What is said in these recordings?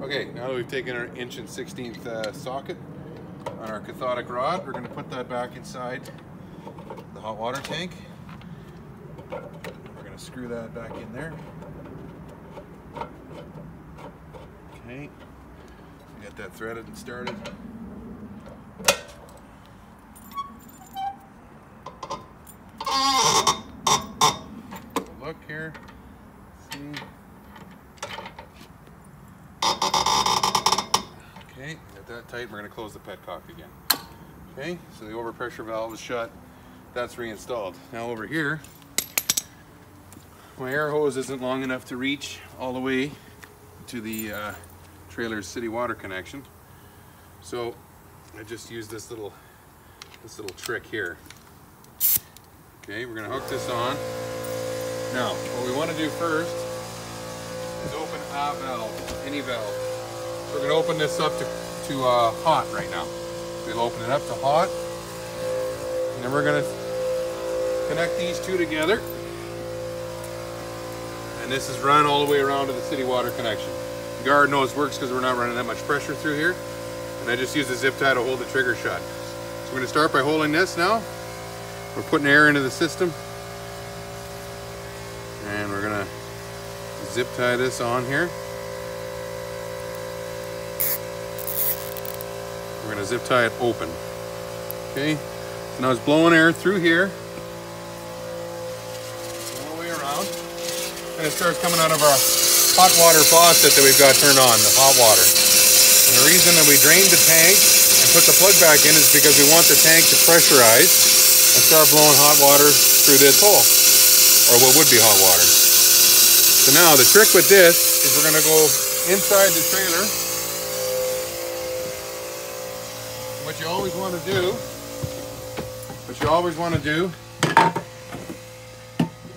Okay, now that we've taken our 1 1/16" socket on our cathodic rod, we're going to put that back inside the hot water tank. We're going to screw that back in there. Okay, we got that threaded and started. Look here, see. Okay, got that tight. We're going to close the petcock again. Okay, so the overpressure valve is shut. That's reinstalled. Now over here, my air hose isn't long enough to reach all the way to the trailer's city water connection. So I just used this little trick here. Okay, we're going to hook this on. Now, what we want to do first is open a valve, any valve. So we're going to open this up to hot right now. We'll open it up to hot, and then we're going to connect these two together. And this is run all the way around to the city water connection. The guard nose works because we're not running that much pressure through here. And I just use the zip tie to hold the trigger shut. So we're going to start by holding this now. We're putting air into the system. And we're going to zip tie this on here. We're going to zip tie it open. Okay, so now it's blowing air through here, all the way around, and it starts coming out of our hot water faucet that we've got turned on, the hot water. And the reason that we drained the tank and put the plug back in is because we want the tank to pressurize and start blowing hot water through this hole, or what would be hot water. So now the trick with this is we're going to go inside the trailer. What you always want to do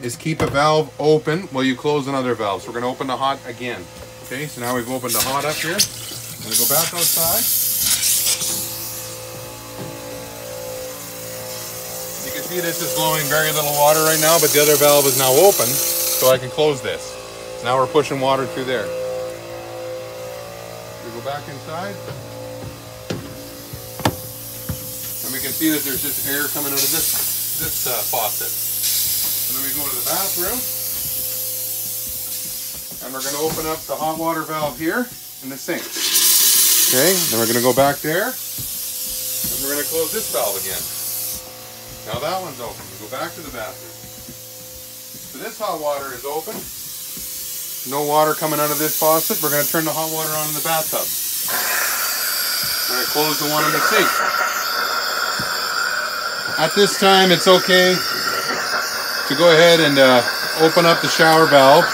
is keep a valve open while you close another valve. So we're going to open the hot again. Okay, so now we've opened the hot up here. I'm going to go back outside. You can see this is blowing very little water right now, but the other valve is now open, so I can close this. Now we're pushing water through there. We go back inside. And we can see that there's just air coming out of this faucet. And then we go to the bathroom. And we're going to open up the hot water valve here in the sink. Okay, then we're going to go back there. And we're going to close this valve again. Now that one's open. We go back to the bathroom. So this hot water is open. No water coming out of this faucet. We're going to turn the hot water on in the bathtub. We're going to close the one in the sink. At this time, it's okay to go ahead and open up the shower valve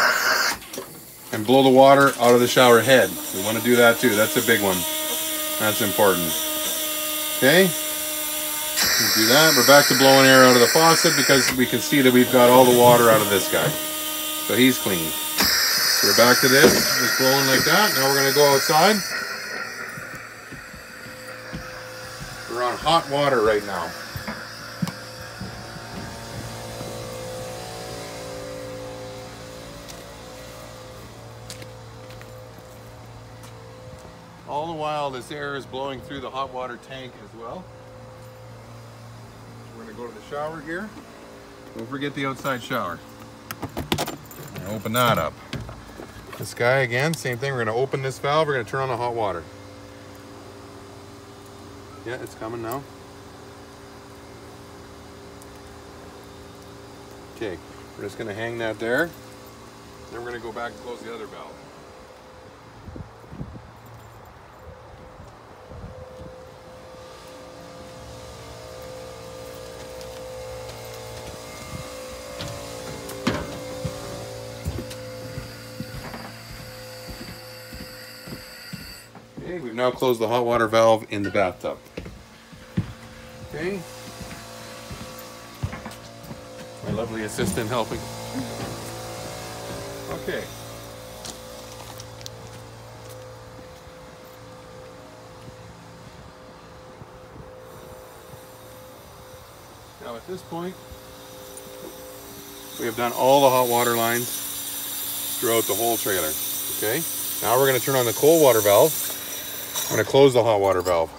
and blow the water out of the shower head. We want to do that too. That's a big one. That's important. Okay? Do that. We're back to blowing air out of the faucet because we can see that we've got all the water out of this guy. So he's clean. So we're back to this. Just blowing like that. Now we're going to go outside. We're on hot water right now. All the while, this air is blowing through the hot water tank as well. We're going to go to the shower here. Don't forget the outside shower. Open that up. This guy again, same thing. We're going to open this valve. We're going to turn on the hot water. Yeah, it's coming now. Okay, we're just going to hang that there. Then we're going to go back and close the other valve. Okay, we've now closed the hot water valve in the bathtub. Okay. My lovely assistant helping. Okay. Now at this point, we have done all the hot water lines throughout the whole trailer. Okay. Now we're going to turn on the cold water valve. I'm going to close the hot water valve.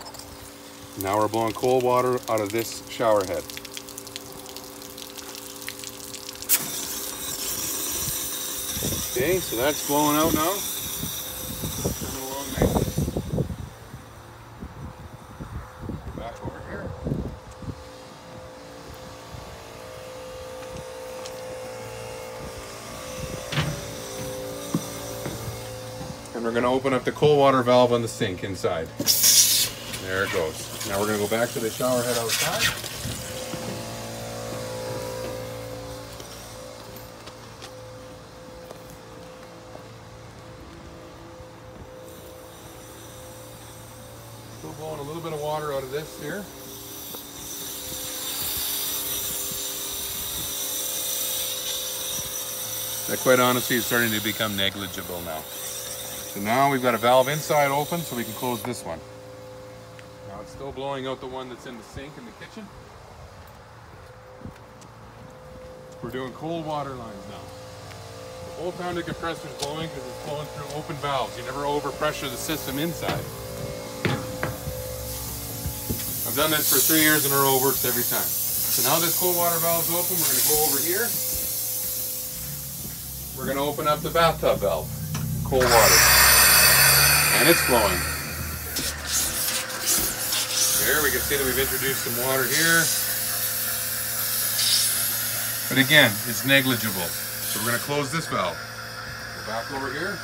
Now we're blowing cold water out of this shower head. Okay, so that's blowing out now. Coming along nicely. Back over here. And we're going to open up the cold water valve on the sink inside. There it goes. Now we're going to go back to the shower head outside. Still blowing a little bit of water out of this here. That quite honestly is starting to become negligible now. So now we've got a valve inside open so we can close this one. Now it's still blowing out the one that's in the sink in the kitchen. We're doing cold water lines now. The whole time the compressor's blowing because it's flowing through open valves. You never overpressure the system inside. I've done this for 3 years in a row, works every time. So now this cold water valve's open, we're going to go over here. We're going to open up the bathtub valve. Cold water. And it's flowing. There, we can see that we've introduced some water here. But again, it's negligible. So we're going to close this valve. Go back over here.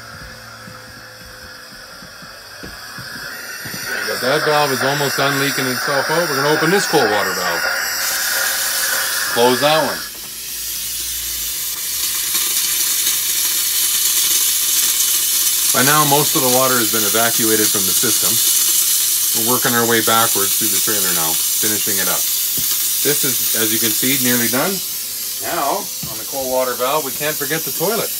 That valve is almost done leaking itself out. We're going to open this cold water valve. Close that one. By now, most of the water has been evacuated from the system. We're working our way backwards through the trailer now, finishing it up. This is, as you can see, nearly done. Now, on the cold water valve, we can't forget the toilet.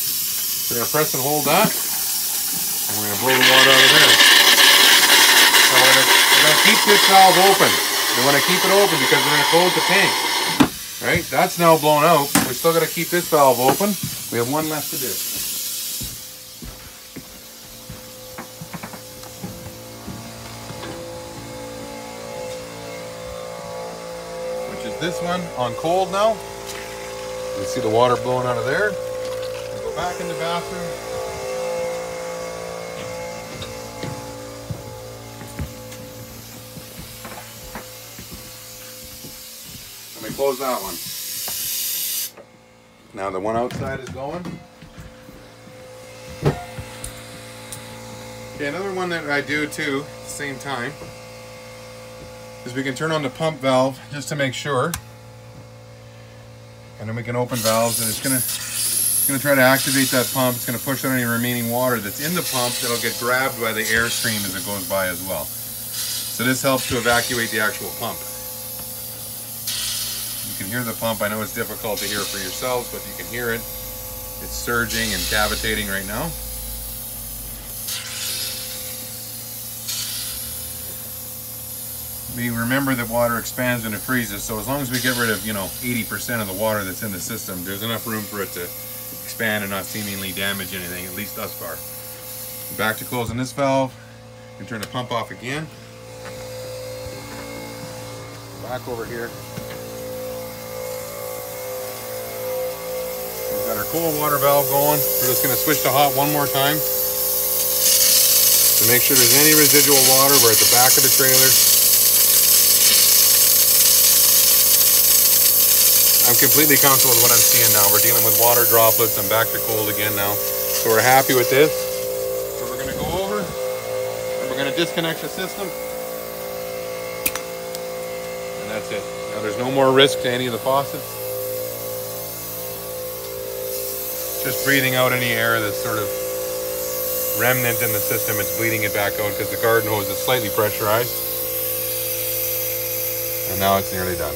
We're going to press and hold that, and we're going to blow the water out of there. So we're going to keep this valve open. We want to keep it open because we're going to close the tank. Right? That's now blown out. We still got to keep this valve open. We have one left to do. This one on cold now. You can see the water blowing out of there. We'll go back in the bathroom. Let me close that one. Now the one outside is going. Okay, another one that I do too at the same time is we can turn on the pump valve just to make sure, and then we can open valves, and it's gonna try to activate that pump. It's gonna push out any remaining water that's in the pump that'll get grabbed by the airstream as it goes by as well. So this helps to evacuate the actual pump. You can hear the pump. I know it's difficult to hear for yourselves, but you can hear it. It's surging and cavitating right now. We remember that water expands when it freezes, so as long as we get rid of, 80% of the water that's in the system, there's enough room for it to expand and not seemingly damage anything, at least thus far. Back to closing this valve. You can turn the pump off again. Back over here. We've got our cold water valve going. We're just going to switch to hot one more time to make sure there's any residual water. We're at the back of the trailer. I'm completely comfortable with what I'm seeing now. We're dealing with water droplets. I'm back to cold again now. So we're happy with this. So we're going to go over and we're going to disconnect the system. And that's it. Now there's no more risk to any of the faucets. Just breathing out any air that's sort of remnant in the system. It's bleeding it back out because the garden hose is slightly pressurized. And now it's nearly done.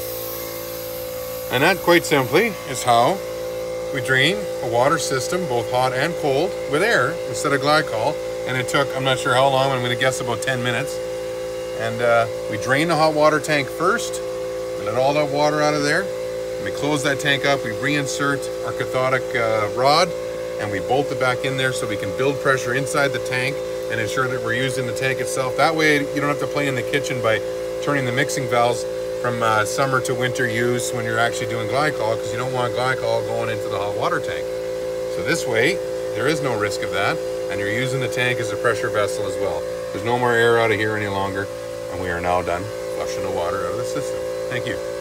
And that, quite simply, is how we drain a water system, both hot and cold, with air instead of glycol. And it took, I'm not sure how long, I'm going to guess about 10 minutes. And we drain the hot water tank first. We let all that water out of there. And we close that tank up. We reinsert our cathodic rod. and we bolt it back in there so we can build pressure inside the tank and ensure that we're using the tank itself. That way you don't have to play in the kitchen by turning the mixing valves from summer to winter use when you're actually doing glycol, because you don't want glycol going into the hot water tank. So this way, there is no risk of that, and you're using the tank as a pressure vessel as well. There's no more air out of here any longer, and we are now done flushing the water out of the system. Thank you.